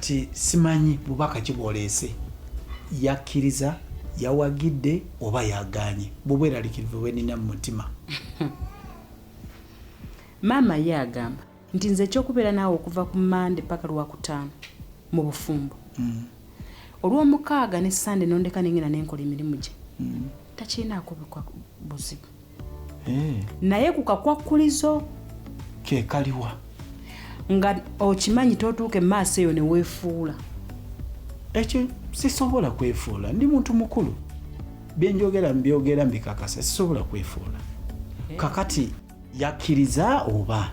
kati simanyi bubaka kiboleese yakkiriza yawagidde oba yaganye bubweraliikirivu bwenina mu mutima. Maama ye agamba nti nze ekyokubeera naawe okuva ku Mande paka Lwakutaano mu bufumbo olw'omukaaga ne Sande nondeka nengenda nenkola emirimu gye takirinaako buzibu naye ku kakwakkulizo ke kaliwa nga okimanyi totuuke maaso eyo ne weefuula. Ekyo sisobola kwefuula, ndi muntu mukulu, byenjogera mbyogera mbikakasa, sisobola kwefuula. Kakati yakkiriza oba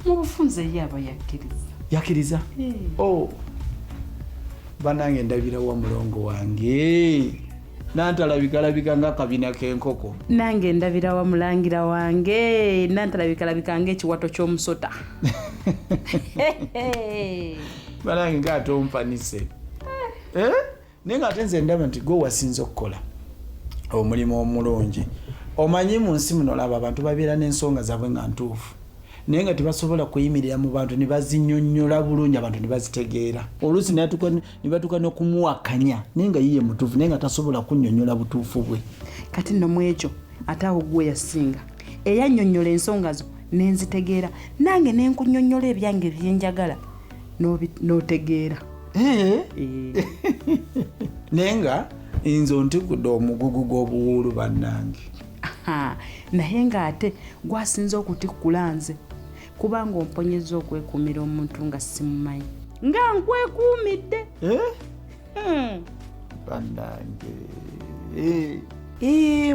mu bufunze ye aba yakkiriza banange ndabira wa mulongo wange nantalabika ng'akabina k'enkoko, nange ndabira wa mulangira wange nantalabika ng'ekiwato ky'omusota. banange ng'ate ompanise naye ng'ate nze ndaba nti gwe wasinza okukola omulimu omulungi. Omanyi mu nsi muno olaba abantu babeera n'ensonga zaabwe nga ntuufu naye nga tebasobola kuyimirira mu bantu ne bazinnyonnyola bulungi abantu ne bazitegeera. Oluusi ne batuuka n'okumuwakanya naye nga yiye mutuufu naye nga tasobola kunnyonnyola butuufu bwe. Kati nno mu ekyo ate awo gwe yasinga eyannyonnyola ensonga zo ne nzitegeera nange ne nkunnyonnyola ebyange byenjagala n'otegeera. Naye nga nze ontigudde omugugu gw'obuwuulu bannange. Naye ng'ate gwasinza okutikkula nze kubanga omponyeza okwekuumira omuntu nga simumanyi nga nkwekuumidde. Bannange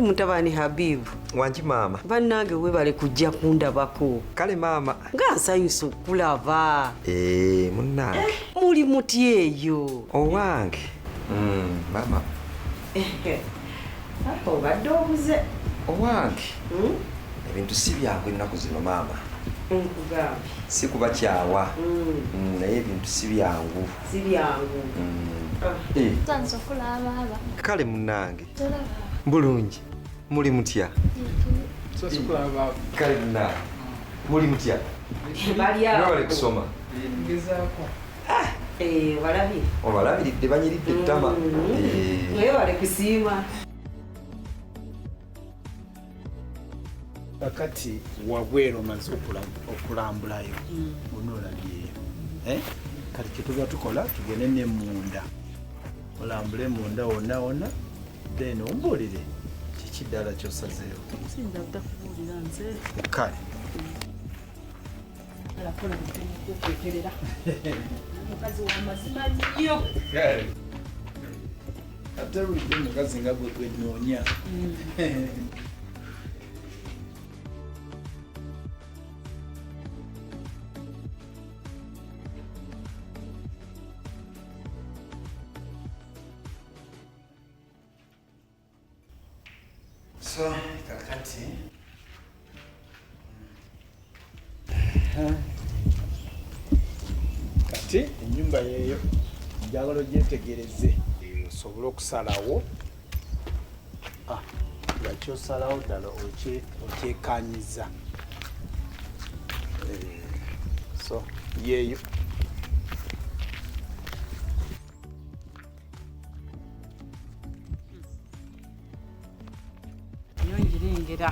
mutabani Habibu wangi maama bannange webale kujja kundabako. Kale maama nga nsanyusa okulaba. Munnange muli muti eyo owange. Maama obadde obuze owange ebintu si byangu ennaku zino maama. Nkugambye si kubakyawa naye ebintu si byangu. Kale munnange bulungi muli mutya? Kale munnange muli mutya? Bali kusoma balabye obalabiridde banyiridde ettama. webale kusiima. kakati wabwera omaze okulambulayo onoolabyeyo kati kyetuba tukola tugende ne munda olambule munda wonna then ombuulire kikiddala kyosazeewo. Sinza butakubuulira nze kale alakola okweterera omukazi w'amazima nnyo. ate bulijjo omukazi nga gwe gwenoonya. So kakati kati ennyumba yeeyo njagala ogyetegereze osobole okusalawo nga kyosalawo ddala okyekanyiza. So yeeyo Ngiringera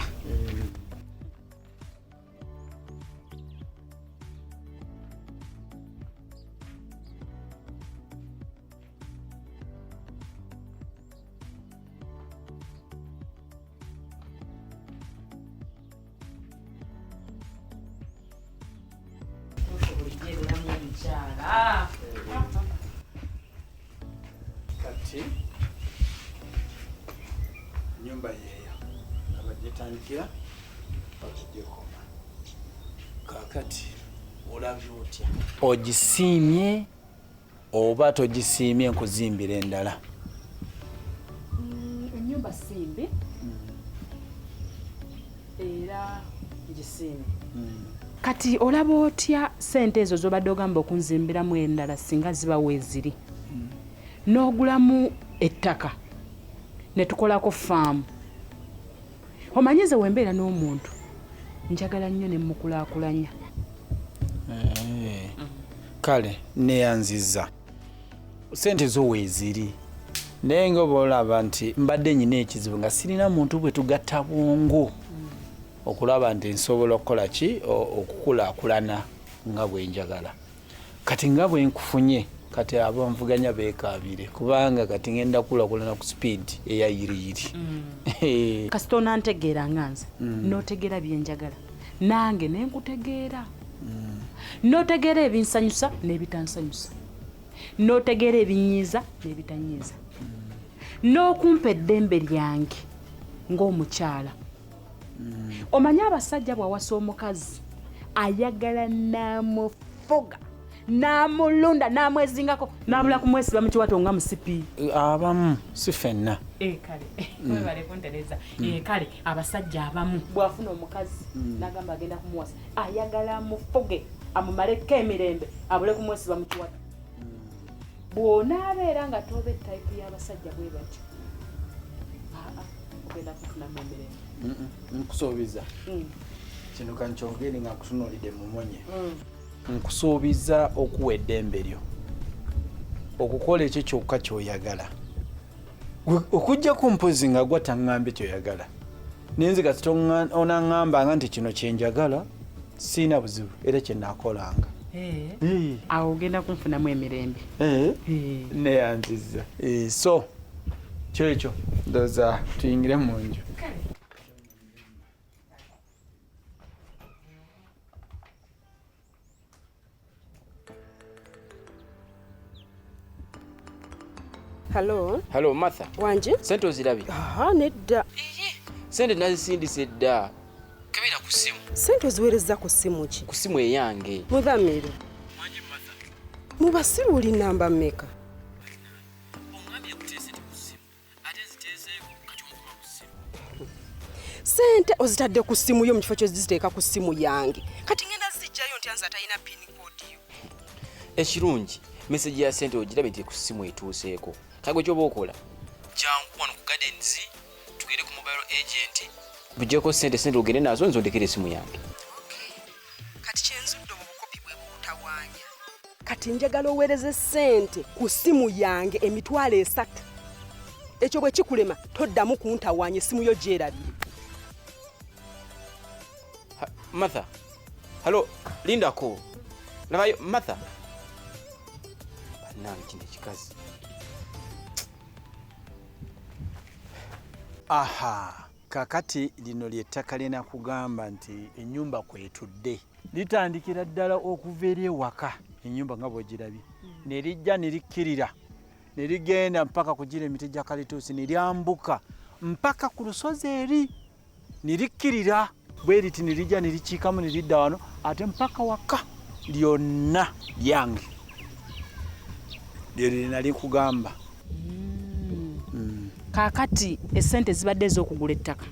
kati nyumba yeeyo abagitandikira bakijekoma. Kakati olabye otya? Ogisiimye oba togisiimye nkuzimbira endala? ennyumba simbi era gisiimye. Kati olaba otya sente ezo z'obadde ogamba okunzimbiramu endala singa ziba weeziri n'ogulamu ettaka ne tukolako faamu? Omanyize wembeera n'omuntu njagala nnyo ne mukulaakulanya. Kale neyanziza sente zo weeziri naye nga oba olaba nti mbadde nyina ekizibu nga sirina muntu bwe tugatta bwongo okulaba nti nsobola okukola ki okukulaakulana nga bwe njagala kati nga bwe nkufunye kati abanvuganya beekaabire kubanga kati ngenda kulaakulana ku speed eyayiriyiri kasita onantegeera nga nze n'otegeera byenjagala nange nenkutegeera n'otegeera ebinsanyusa n'ebitansanyusa n'otegeera ebinyiiza n'ebitanyiiza n'okumpa eddembe lyange ng'omukyala omanyi abasajja bwawasa omukazi ayagala namufoga namulunda namwezingako nabula kumwesiba mukiwato nga musipi abamu si ffenna kale webalekuntereza kale abasajja abamu bwafuna omukazi nagamba agenda kumuwasa ayagala amufoge amumaleko emirembe abule kumwesiba mukiwato bw'onaabeera nga toba etayipu y'abasajja bwe batyo ogenda kufunamu emirembe nkusuubiza kino kankyongeri nga nkutunuulidde mumonye nkusuubiza okuwa eddembe lyo okukola ekyo kyokka kyoyagala okujjaku mpozi nga gwa taŋŋambye kyoyagala ninzi kasita onaŋŋambanga nti kino kyenjagala siina buzibu era kyenaakolanga awo ogenda kunfunamu emirembe neyanziza so kyekyo ndowooza tuyingire mu nju Hello Martha. Wanje? Sente ozirabye? Nedda. Sente nazisindise dda. Kebera ku simu. Sente oziweereza ku simu ki? Ku simu eyange. Mudhamiro. Wanje Martha. Mubasiru oli namba mmeka? Ongambye kutesete ku simu. Ate nziteeseeko kakyomukoma ku simu. Sente ozitadde ku simu yo mu kifo ky'oziteeka ku simu yange. Kati ngenda zijjayo nti anza talina pin code yo. Ekirungi message ya sente ogirabe nti ku simu etuuseeko. Kagwe kyoba okola jangu wano ku Gardens tugere ku mobile agent bujjeko sente ogende nazo nzondekere esimu yange. Kati kyenzudde obukopi bwe butawaanya. Kati njagala oweereze sente ku simu yange emitwalo 3. Ekyo bwe kikulema toddamu kuntawaanya esimu yo gyerabye. Martha. Hello, Linda ko. Lavayo Martha. Nange kino ekikazi. aha kakati lino lyettaka lyena kugamba nti ennyumba kwetudde litandikira ddala okuva eri ewaka ennyumba nga bwogirabye nerijja nerikkirira nerigenda mpaka kugira emiti gya kalituusi neryambuka mpaka ku lusozi eri nerikkirira bwe riti nerijja nerikiikamu neridda wano ate mpaka waka lyonna lyange lyo lirina likugamba kakati esente zibadde ez'okugula ettaka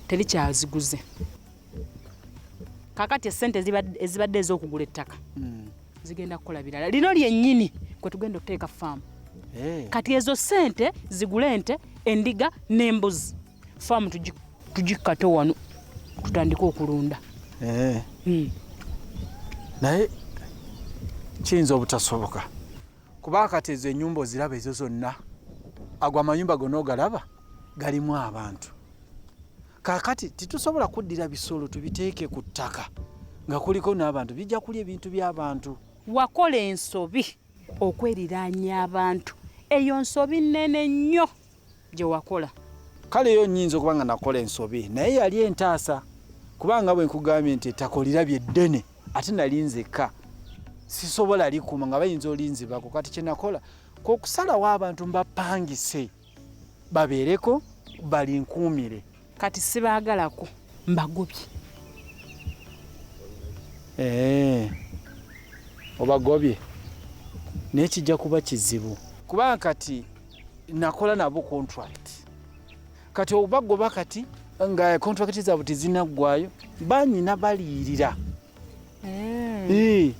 terikyaziguze kakati esente ezibadde ez'okugula ettaka zigenda kukola birala lino lyennyini kwe tugenda okuteeka faamu kati ezo sente zigule ente endiga n'embuzi faamu tugikkate wano tutandike okulunda naye kiyinza obutasoboka kuba kati ezo ennyumba oziraba ezo zonna ago amayumba gonna ogalaba galimu abantu kakati titusobola kuddira bisolo tubiteeke ku ttaka nga kuliko n'abantu bijja kulya ebintu by'abantu wakola ensobi okweriraanya abantu eyo nsobi nnene nnyo gye wakola kale yo nnyinza okuba nga nakola ensobi naye yali entaasa kubanga bwe nkugambye nti ettaka olirabye eddene ate nali nzekka sisobola likuuma nga bayinza olinzibako kati kyenakola kwokusalawo abantu mbapangise babeereko balinkuumire kati sibaagalako mbagobye obagobye naye kijja kuba kizibu kubanga kati nakola nabo contract kati obagoba kati nga contract zaabwe tezinaggwayo banyina baliyirira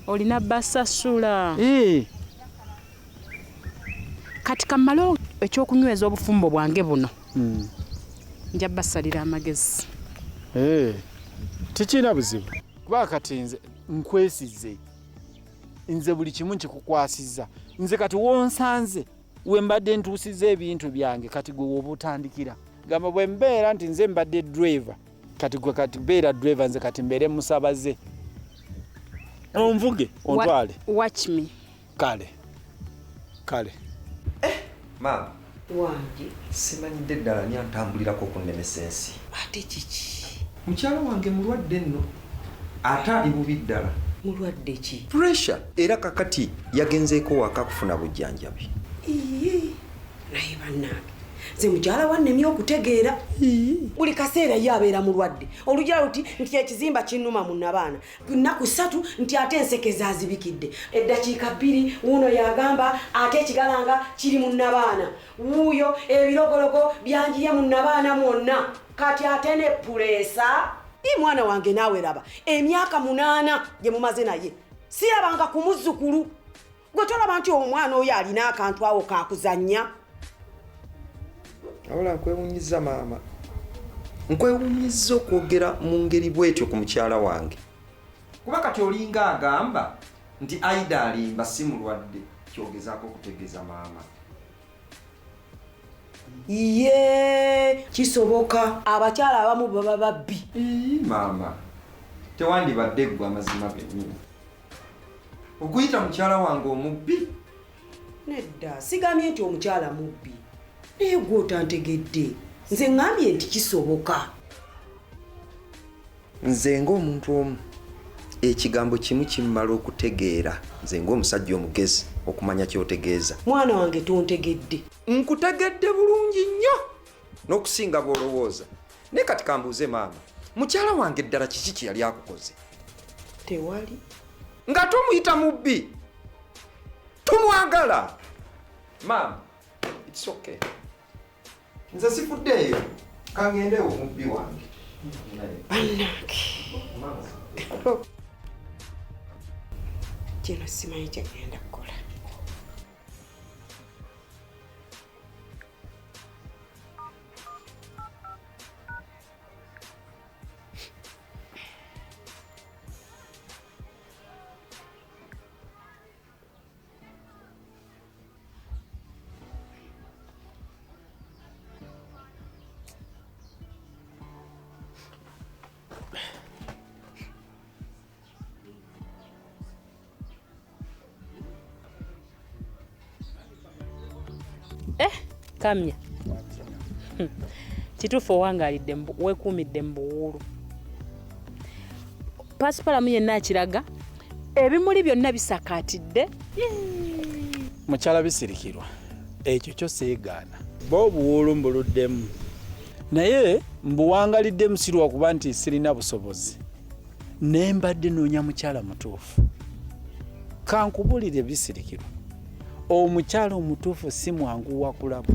olina basasula kati kamala ekyokunyweza obufumbo bwange buno nja basalira amagezi tekirina buzibu kuba kati nze nkwesize nze buli kimu nkikukwasizza nze kati wonsanze we mbadde ntuusiza ebintu byange kati gwe wobutandikira gamba bwe mbeera nti nze mbadde driver kati gwe kati beera driver nze kati mbeere musabaze onvuge ontwale watch me kale Maama, wange simanyidde ddala ani antambulirako okunemesa ensi. ate kiki Mukyala wange mulwadde nno. Ate ali bubi ddala. mulwadde ki Pressure era kakati yagenzeeko waka kufuna bujjanjabi. naye bannange nze mukyala wannemye okutegeera buli kaseera ye abeera mulwadde olujala luti nti ekizimba kinnuma mu nabaana nnaku 3 nti ate ensekeza azibikidde eddakiika 2 wuuno yagamba ate ekigalanga kiri mu nabaana wuuyo ebirogologo byanjiye mu nabaana mwonna kati ate ne puleesa mwana wange naawe raba emyaka 8 gye mumaze naye sirabanga ku muzzukulu gwe tolaba nti omwana oyo alina akantu awo kakuzannya Awala nkwewunyiza maama. Nkwewunyiza okwogera mu ngeri bwetyo ku mukyala wange. Kuba kati olinga agamba nti Aida alimba si mulwadde kyogezaako okutegeeza maama. Ye kisoboka abakyala abamu baba babbi Maama, tewandibadde ggwe amazima bennyini. Okuyita mukyala wange omubbi? nedda sigamye nti omukyala mubbi naye gwe otantegedde nze ŋŋambye nti kisoboka Nze ng'omuntu omu ekigambo kimu kimmala okutegeera nze ng'omusajja omugezi okumanya ky'otegeeza. mwana wange tontegedde Nkutegedde bulungi nnyo n'okusinga bw'olowooza. Naye kati kambuuze maama, mukyala wange ddala kiki kye yali akukoze? tewali Nga tomuyita mubbi, tumwagala. Maama, it's okay. Nze sifuddeeyo, kangendewo mubbi wange. bannange kino simanyi kyegenda kukola kamya kituufu owangalidde weekuumidde mu buwuulu pasipalamu yenna akiraga ebimuli byonna bisakaatidde mukyala bisirikirwa ekyo kyo seegaana bo obuwuulu mbuluddemu naye mbuwangaliddemu sirwa kuba nti sirina busobozi ne mbadde noonya mukyala mutuufu kankubulire bisirikirwa omukyala omutuufu si mwangu wa kulaba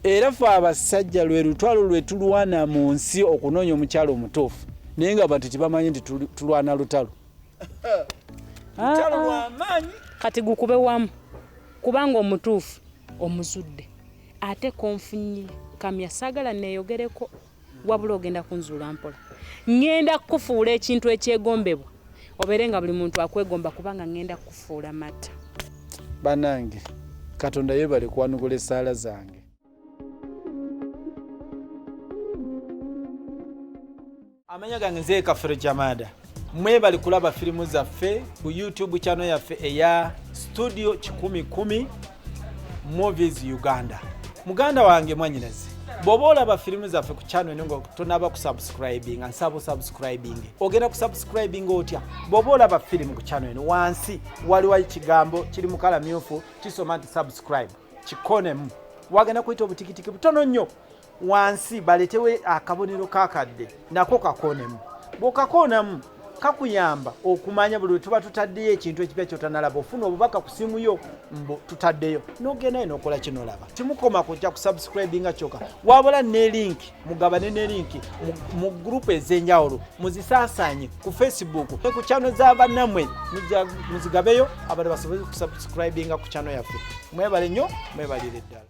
era ffe abasajja lwe lutwalo lwe tulwana mu nsi okunoonya omukyala omutuufu naye nga bantu tebamanyi nti tulwana lutalo lutalo lw'amaanyi kati gukube wamu kubanga omutuufu omuzudde ate konfunyi kamya saagala neeyogereko wabula ogenda kunzuula mpola ŋŋenda kukufuula ekintu ekyegombebwa obeere nga buli muntu akwegomba kubanga ŋŋenda kukufuula mata banange katonda yebale kwanukula essaala zange amanya gange nze Kafere Jamada mwebali kulaba firimu zaffe ku YouTube channel yaffe eya Studio 1010 Movies Uganda. Muganda wange mwanyinaze bw'oba olaba firimu zaffe ku channel eno nga tonaba kusubscribing nsaba subscribing ogenda kusubscribing otya bw'oba olaba firimu ku channel eno wansi waliwo ekigambo kiri mu kala myufu kisoma nti subscribe kikonemu wagenda kuyita obutikitiki butono nnyo wansi baletewe akabonero kakadde nako kakonemu bw'okakonamu kakuyamba okumanya buli tuba tutaddeyo ekintu ekipya kyotanalaba ofuna obubaka ku simu yo mbo tutaddeyo n'ogenda n'okola kino laba timukoma kujja kusubscribinga kyokka wabula ne link mugabane ne link mu group ez'enjawulo muzisaasaanye ku Facebook ku channel z'abannamwe muzigabeyo abantu basobole kusubscribinga ku channel yaffe mwebale nnyo mwebalire ddala.